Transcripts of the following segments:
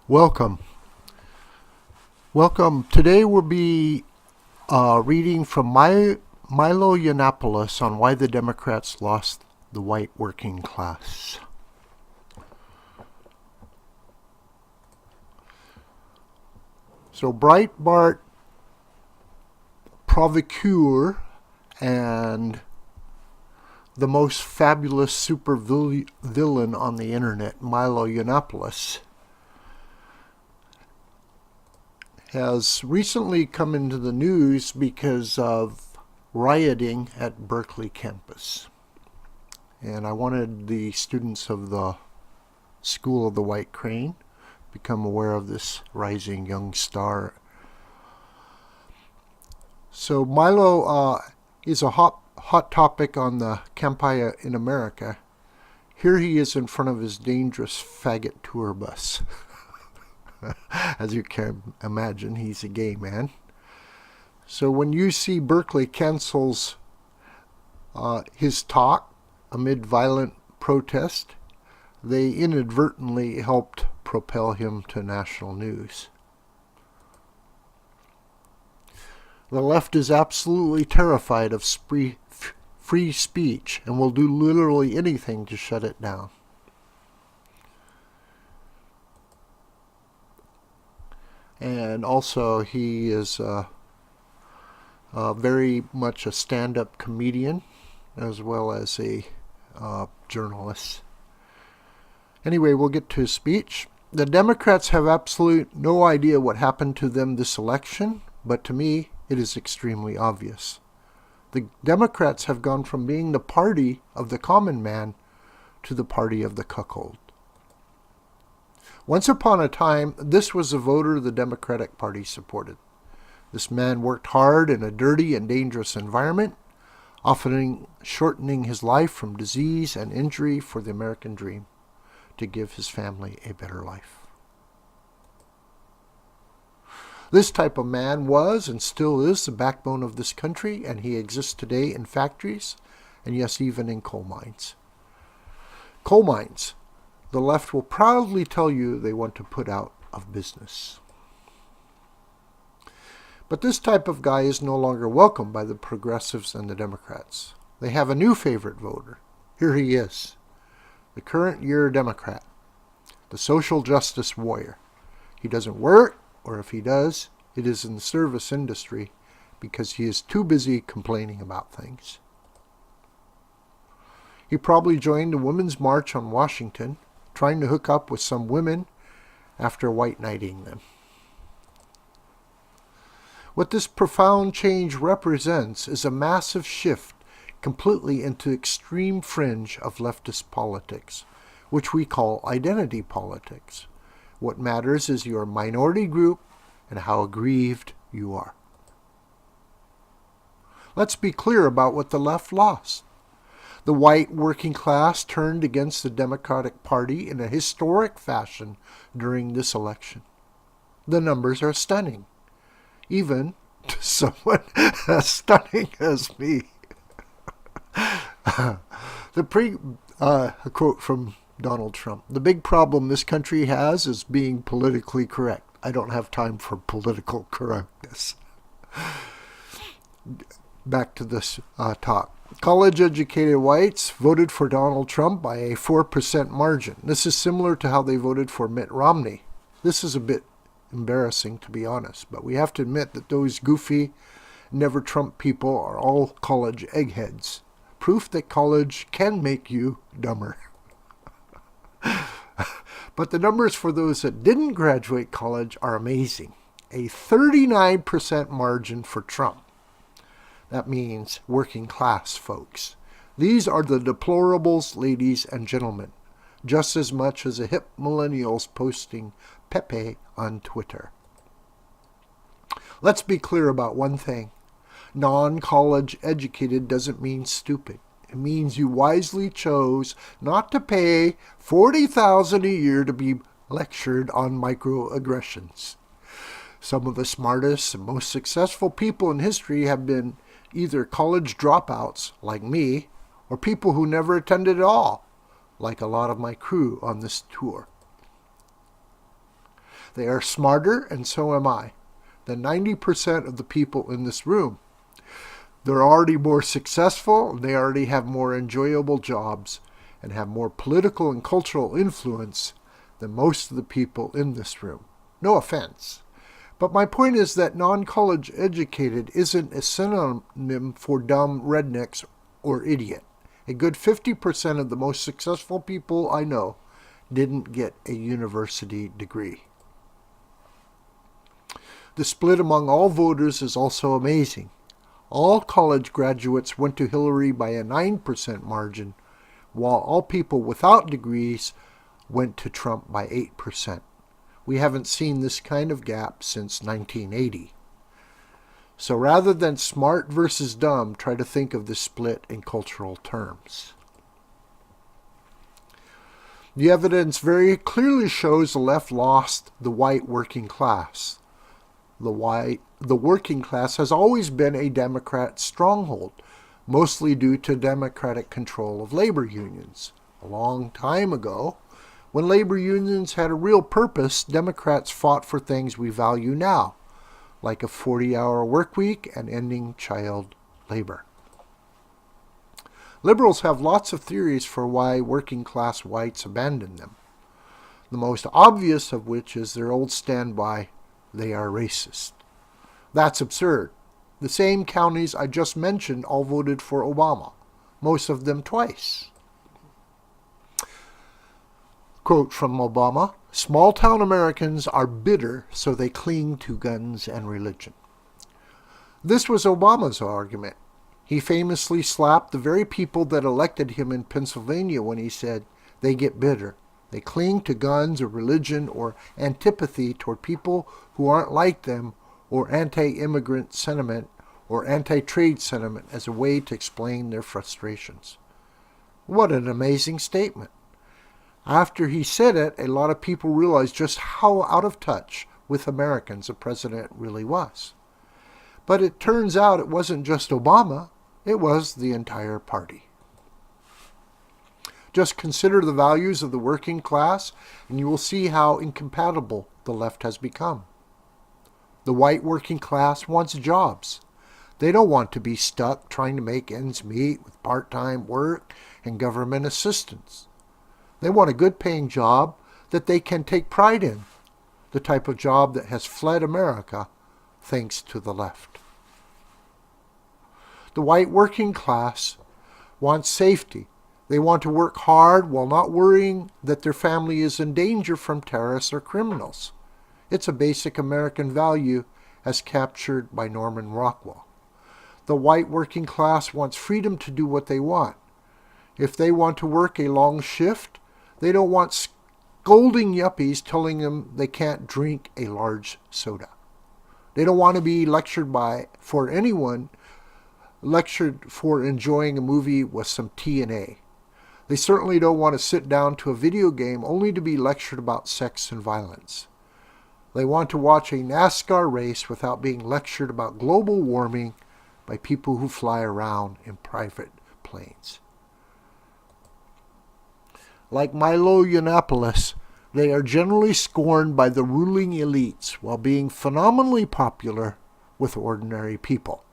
Welcome. Welcome. Today we'll be reading from Milo Yiannopoulos on why the Democrats lost the white working class. So Breitbart provocateur and the most fabulous super villain on the internet, Milo Yiannopoulos, has recently come into the news because of rioting at Berkeley campus. And I wanted the students of the School of the White Crane become aware of this rising young star. So Milo is a hot topic on the campus in America. Here he is in front of his dangerous faggot tour bus. As you can imagine, he's a gay man. So when you see Berkeley cancels his talk amid violent protest, they inadvertently helped propel him to national news. The left is absolutely terrified of free speech and will do literally anything to shut it down. And also, he is very much a stand-up comedian as well as a journalist. Anyway, we'll get to his speech. The Democrats have absolutely no idea what happened to them this election, but to me, it is extremely obvious. The Democrats have gone from being the party of the common man to the party of the cuckold. Once upon a time, this was the voter the Democratic Party supported. This man worked hard in a dirty and dangerous environment, often shortening his life from disease and injury for the American dream, to give his family a better life. This type of man was and still is the backbone of this country, and he exists today in factories and yes, even in coal mines. Coal mines, the left will proudly tell you they want to put out of business. But this type of guy is no longer welcomed by the progressives and the Democrats. They have a new favorite voter. Here he is, the current year Democrat, the social justice warrior. He doesn't work, or if he does, it is in the service industry because he is too busy complaining about things. He probably joined the Women's March on Washington, trying to hook up with some women after white knighting them. What this profound change represents is a massive shift completely into extreme fringe of leftist politics, which we call identity politics. What matters is your minority group and how aggrieved you are. Let's be clear about what the left lost. The white working class turned against the Democratic Party in a historic fashion during this election. The numbers are stunning, even to someone as stunning as me. A quote from Donald Trump. The big problem this country has is being politically correct. I don't have time for political correctness. Back to this talk. College-educated whites voted for Donald Trump by a 4% margin. This is similar to how they voted for Mitt Romney. This is a bit embarrassing, to be honest, but we have to admit that those goofy, never Trump people are all college eggheads. Proof that college can make you dumber. But the numbers for those that didn't graduate college are amazing. A 39% margin for Trump. That means working class folks. These are the deplorables, ladies and gentlemen, just as much as the hip millennials posting Pepe on Twitter. Let's be clear about one thing. Non-college educated doesn't mean stupid. It means you wisely chose not to pay $40,000 a year to be lectured on microaggressions. Some of the smartest and most successful people in history have been either college dropouts, like me, or people who never attended at all, like a lot of my crew on this tour. They are smarter, and so am I, than 90% of the people in this room. They're already more successful, they already have more enjoyable jobs, and have more political and cultural influence than most of the people in this room. No offense. But my point is that non-college educated isn't a synonym for dumb, rednecks, or idiot. A good 50% of the most successful people I know didn't get a university degree. The split among all voters is also amazing. All college graduates went to Hillary by a 9% margin, while all people without degrees went to Trump by 8%. We haven't seen this kind of gap since 1980. So rather than smart versus dumb, try to think of the split in cultural terms. The evidence very clearly shows the left lost the white working class. The working class has always been a Democrat stronghold, mostly due to Democratic control of labor unions. A long time ago, when labor unions had a real purpose, Democrats fought for things we value now, like a 40-hour work week and ending child labor. Liberals have lots of theories for why working class whites abandoned them, the most obvious of which is their old standby, they are racist. That's absurd. The same counties I just mentioned all voted for Obama, most of them twice. Quote from Obama, "Small-town Americans are bitter, so they cling to guns and religion." This was Obama's argument. He famously slapped the very people that elected him in Pennsylvania when he said, "They get bitter. They cling to guns or religion or antipathy toward people who aren't like them, or anti-immigrant sentiment or anti-trade sentiment as a way to explain their frustrations." What an amazing statement. After he said it, a lot of people realized just how out of touch with Americans the president really was. But it turns out it wasn't just Obama, it was the entire party. Just consider the values of the working class, and you will see how incompatible the left has become. The white working class wants jobs. They don't want to be stuck trying to make ends meet with part-time work and government assistance. They want a good-paying job that they can take pride in, the type of job that has fled America thanks to the left. The white working class wants safety. They want to work hard while not worrying that their family is in danger from terrorists or criminals. It's a basic American value as captured by Norman Rockwell. The white working class wants freedom to do what they want. If they want to work a long shift, they don't want scolding yuppies telling them they can't drink a large soda. They don't want to be lectured for enjoying a movie with some T&A. They certainly don't want to sit down to a video game only to be lectured about sex and violence. They want to watch a NASCAR race without being lectured about global warming by people who fly around in private planes. Like Milo Yiannopoulos, they are generally scorned by the ruling elites while being phenomenally popular with ordinary people.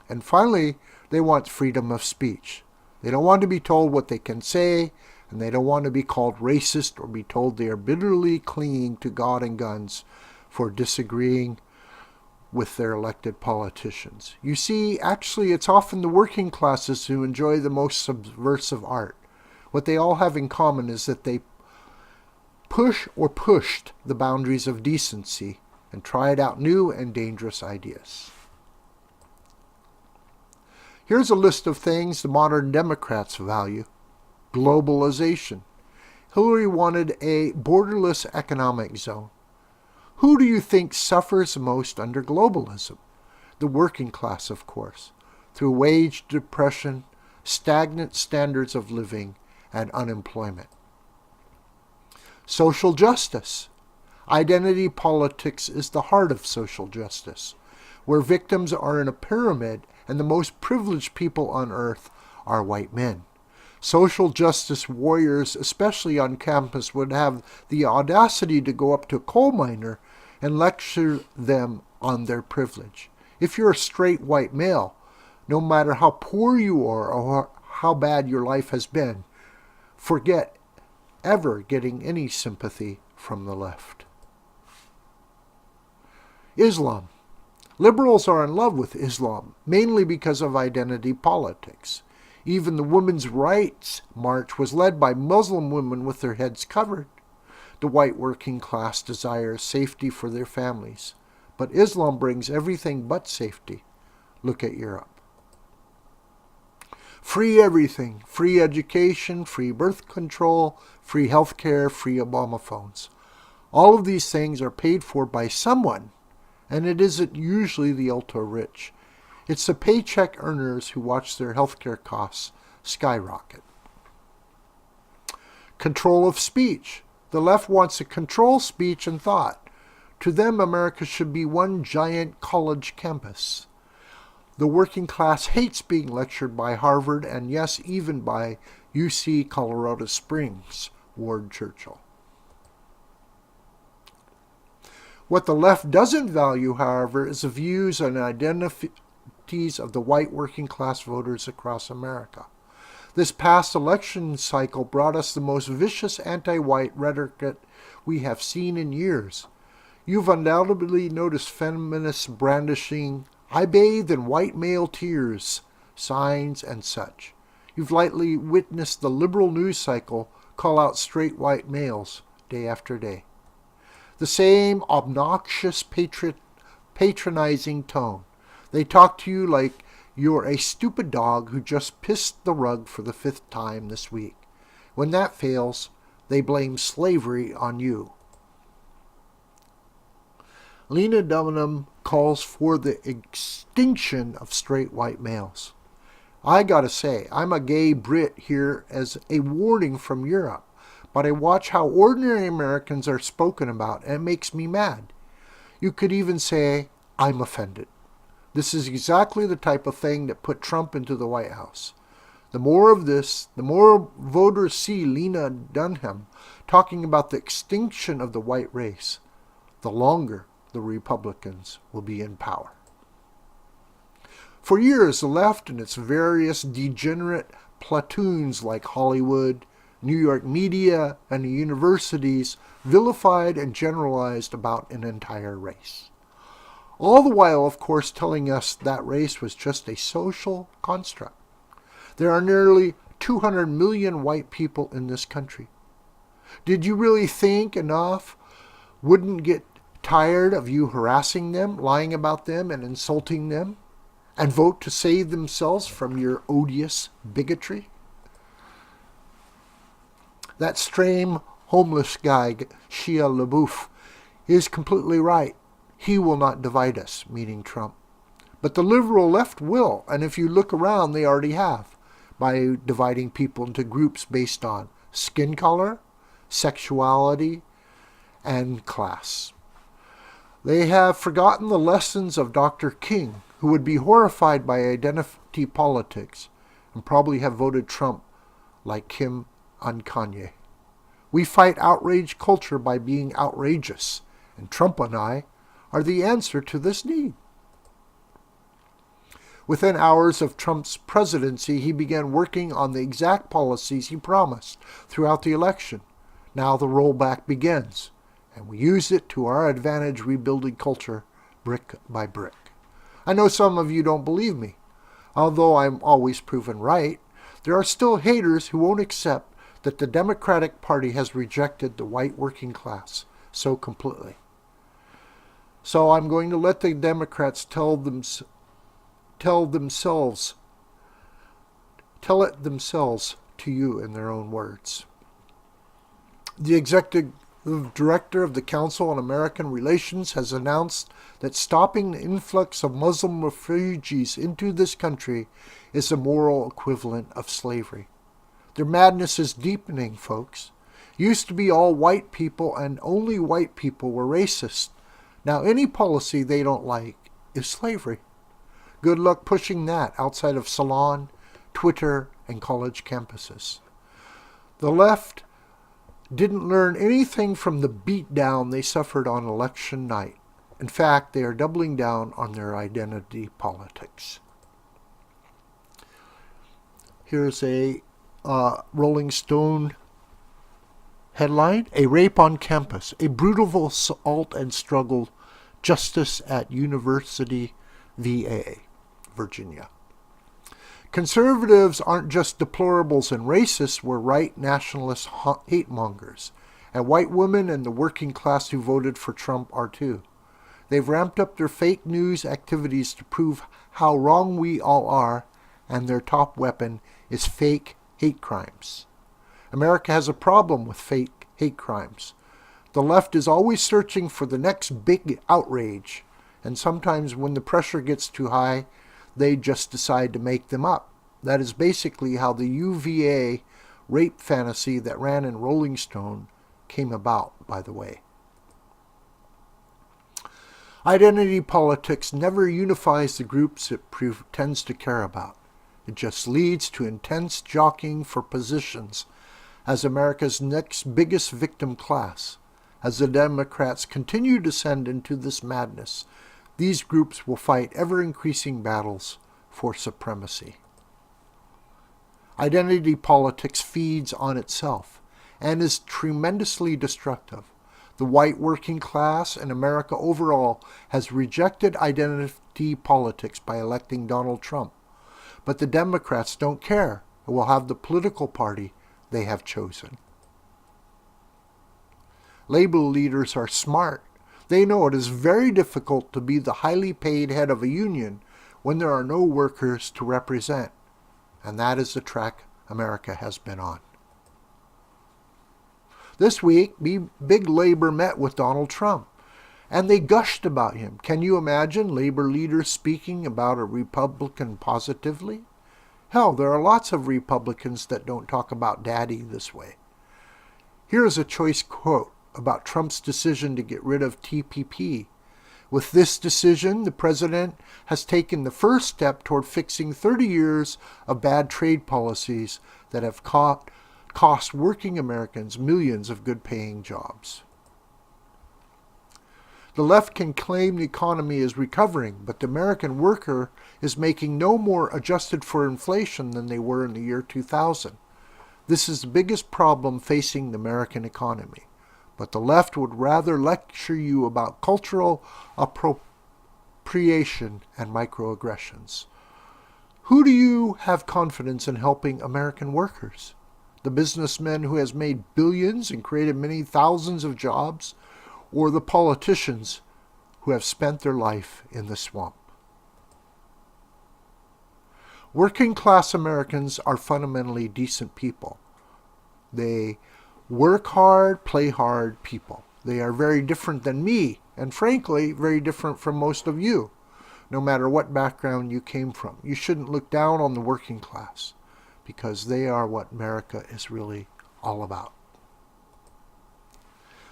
And finally, they want freedom of speech. They don't want to be told what they can say, and they don't want to be called racist or be told they are bitterly clinging to God and guns for disagreeing with their elected politicians. You see, actually, it's often the working classes who enjoy the most subversive art. What they all have in common is that they pushed the boundaries of decency and tried out new and dangerous ideas. Here's a list of things the modern Democrats value. Globalization. Hillary wanted a borderless economic zone. Who do you think suffers most under globalism? The working class, of course, through wage depression, stagnant standards of living, and unemployment. Social justice. Identity politics is the heart of social justice, where victims are in a pyramid and the most privileged people on earth are white men. Social justice warriors, especially on campus, would have the audacity to go up to a coal miner and lecture them on their privilege. If you're a straight white male, no matter how poor you are or how bad your life has been, forget ever getting any sympathy from the left. Islam. Liberals are in love with Islam, mainly because of identity politics. Even the Women's Rights March was led by Muslim women with their heads covered. The white working class desires safety for their families, but Islam brings everything but safety. Look at Europe. Free everything. Free education, free birth control, free health care, free Obama phones. All of these things are paid for by someone, and it isn't usually the ultra-rich. It's the paycheck earners who watch their healthcare costs skyrocket. Control of speech. The left wants to control speech and thought. To them, America should be one giant college campus. The working class hates being lectured by Harvard and, yes, even by UC Colorado Springs, Ward Churchill. What the left doesn't value, however, is the views and identities of the white working class voters across America. This past election cycle brought us the most vicious anti-white rhetoric we have seen in years. You've undoubtedly noticed feminists brandishing "I bathe in white male tears" signs and such. You've likely witnessed the liberal news cycle call out straight white males day after day. The same obnoxious patronizing tone. They talk to you like you're a stupid dog who just pissed the rug for the 5th time this week. When that fails, they blame slavery on you. Lena Dunham calls for the extinction of straight white males. I gotta say, I'm a gay Brit here as a warning from Europe, but I watch how ordinary Americans are spoken about and it makes me mad. You could even say, I'm offended. This is exactly the type of thing that put Trump into the White House. The more of this, the more voters see Lena Dunham talking about the extinction of the white race, the longer the Republicans will be in power. For years, the left and its various degenerate platoons like Hollywood, New York media, and the universities vilified and generalized about an entire race. All the while, of course, telling us that race was just a social construct. There are nearly 200 million white people in this country. Did you really think enough wouldn't get tired of you harassing them, lying about them, and insulting them, and vote to save themselves from your odious bigotry? That strange homeless guy, Shia LaBeouf, is completely right. He will not divide us, meaning Trump. But the liberal left will, and if you look around, they already have, by dividing people into groups based on skin color, sexuality, and class. They have forgotten the lessons of Dr. King, who would be horrified by identity politics and probably have voted Trump like Kim and Kanye. We fight outrage culture by being outrageous, and Trump and I are the answer to this need. Within hours of Trump's presidency, he began working on the exact policies he promised throughout the election. Now the rollback begins, and we use it to our advantage, rebuilding culture brick by brick. I know some of you don't believe me. Although I'm always proven right, there are still haters who won't accept that the Democratic Party has rejected the white working class so completely. So I'm going to let the Democrats tell it themselves to you in their own words. The executive director of the Council on American Relations has announced that stopping the influx of Muslim refugees into this country is the moral equivalent of slavery. Their madness is deepening, folks. Used to be all white people and only white people were racist. Now any policy they don't like is slavery. Good luck pushing that outside of Salon, Twitter, and college campuses. The left didn't learn anything from the beatdown they suffered on election night. In fact, they are doubling down on their identity politics. Here's a Rolling Stone headline: A rape on campus, a brutal assault and struggle, justice at University VA, Virginia. Conservatives aren't just deplorables and racists, we're right nationalist hate mongers. And white women and the working class who voted for Trump are too. They've ramped up their fake news activities to prove how wrong we all are, and their top weapon is fake hate crimes. America has a problem with fake hate crimes. The left is always searching for the next big outrage, and sometimes when the pressure gets too high, they just decide to make them up. That is basically how the UVA rape fantasy that ran in Rolling Stone came about, by the way. Identity politics never unifies the groups it pretends to care about. It just leads to intense jockeying for positions as America's next biggest victim class. As the Democrats continue to descend into this madness, these groups will fight ever-increasing battles for supremacy. Identity politics feeds on itself and is tremendously destructive. The white working class and America overall has rejected identity politics by electing Donald Trump. But the Democrats don't care and will have the political party they have chosen. Labor leaders are smart. They know it is very difficult to be the highly paid head of a union when there are no workers to represent. And that is the track America has been on. This week, big labor met with Donald Trump, and they gushed about him. Can you imagine labor leaders speaking about a Republican positively? Hell, there are lots of Republicans that don't talk about daddy this way. Here is a choice quote about Trump's decision to get rid of TPP. With this decision, the president has taken the first step toward fixing 30 years of bad trade policies that have cost working Americans millions of good-paying jobs. The left can claim the economy is recovering, but the American worker is making no more adjusted for inflation than they were in the year 2000. This is the biggest problem facing the American economy. But the left would rather lecture you about cultural appropriation and microaggressions. Who do you have confidence in helping American workers? The businessman who has made billions and created many thousands of jobs, or the politicians who have spent their life in the swamp? Working class Americans are fundamentally decent people. They work hard, play hard people. They are very different than me, and frankly, very different from most of you, no matter what background you came from. You shouldn't look down on the working class, because they are what America is really all about.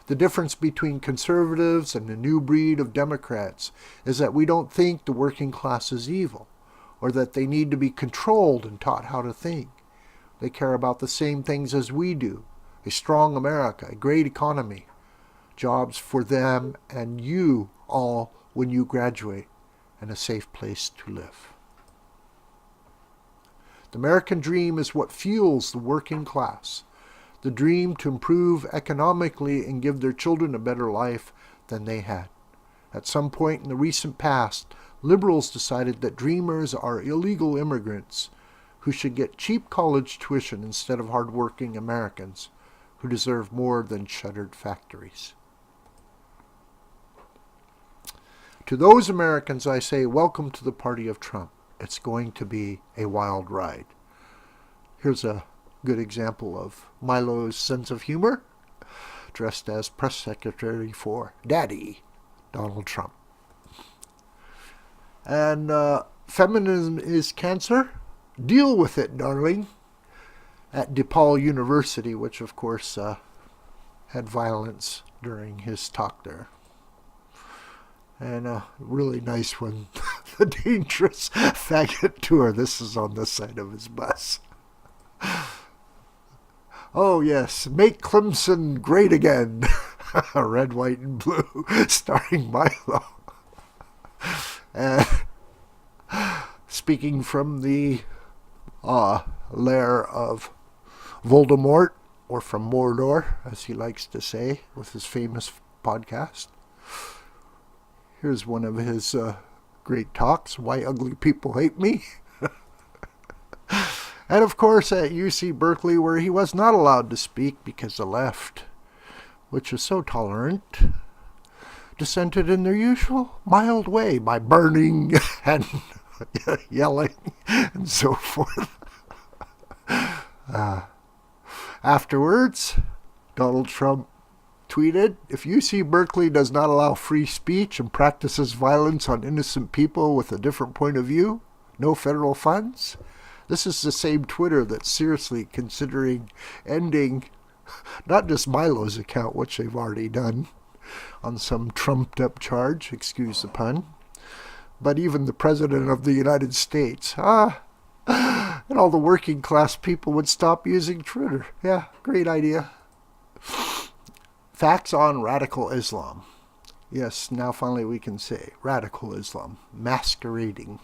The difference between conservatives and the new breed of Democrats is that we don't think the working class is evil, or that they need to be controlled and taught how to think. They care about the same things as we do: a strong America, a great economy, jobs for them and you all when you graduate, and a safe place to live. The American dream is what fuels the working class. The dream to improve economically and give their children a better life than they had. At some point in the recent past, liberals decided that dreamers are illegal immigrants who should get cheap college tuition instead of hardworking Americans who deserve more than shuttered factories. To those Americans, I say, welcome to the party of Trump. It's going to be a wild ride. Here's a good example of Milo's sense of humor, dressed as press secretary for Daddy, Donald Trump. And feminism is cancer? Deal with it, darling. At DePaul University, which of course had violence during his talk there. And a really nice one the dangerous faggot tour. This is on the side of his bus. Oh, yes. Make Clemson great again. Red, white, and blue. Starring Milo. And speaking from the lair of Voldemort, or from Mordor, as he likes to say, with his famous podcast. Here's one of his great talks, Why Ugly People Hate Me. And of course at UC Berkeley, where he was not allowed to speak because the left, which is so tolerant, dissented in their usual mild way by burning and yelling and so forth. Afterwards, Donald Trump tweeted, if UC Berkeley does not allow free speech and practices violence on innocent people with a different point of view, no federal funds. This is the same Twitter that's seriously considering ending not just Milo's account, which they've already done on some trumped up charge, excuse the pun, but even the President of the United States. And all the working class people would stop using Twitter. Yeah, great idea. Facts on radical Islam. Yes, now finally we can say radical Islam, masquerading.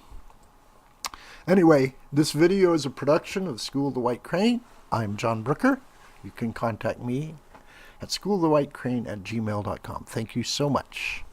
Anyway, this video is a production of School of the White Crane. I'm John Brooker. You can contact me at schoolofthewhitecrane@gmail.com. Thank you so much.